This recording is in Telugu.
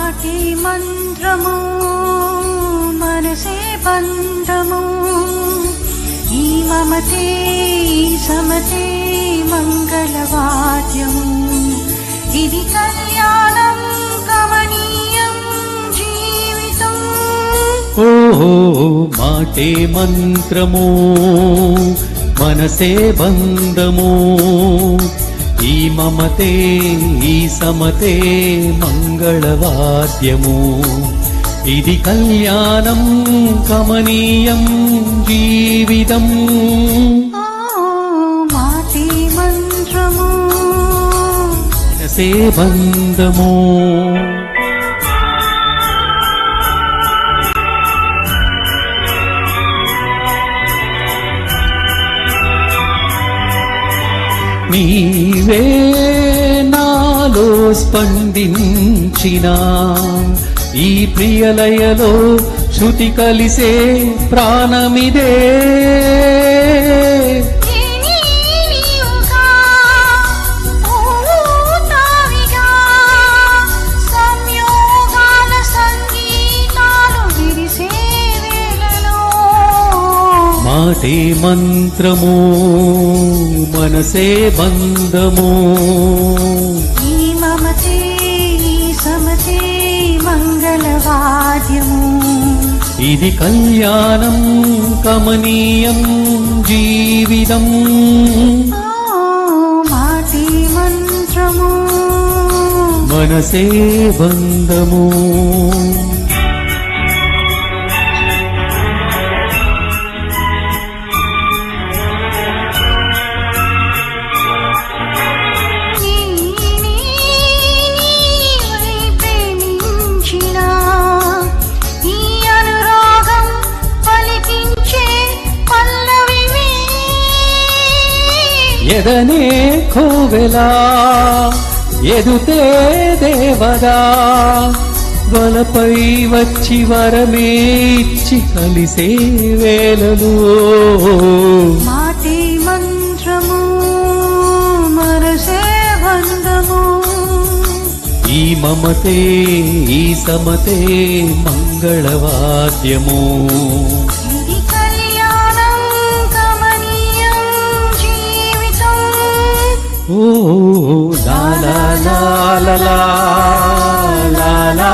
మాటే మంత్రము మనసే బంధము ఈ మమతే ఈ సమతే మంగళవాద్యము ఇది కళ్యాణం కమనీయం జీవితం. ఓహో మాటే మంత్రము మనసే బంధము ఈ మమతే ఈ సమతే మంగళవాద్యము ఇది కళ్యాణం కమనీయం జీవితం. మాటే మంత్రము మనసే బంధము నీవే నాలో స్పందించిన ఈ ప్రియలయలో శృతి కలిసే ప్రాణమిదే. మాటే మంత్రము మనసే బంధము ఈ మమతే ఈ సమతే మంగళవాద్యము ఇది కళ్యాణం కమనీయం జీవితం. మాటే మంత్రము మనసే బంధము ఎదనే కోవెలా ఎదుతే దేవదా వలపై వచ్చి వరమే ఇచ్చి కలిసే వేళలు. మాటే మంత్రము మనసే బంధము ఈ మమతే ఈ సమతే మంగళవాద్యము ఇది కళ్యాణం కమనీయం జీవితం. ఓ లా లా లా లా లా లా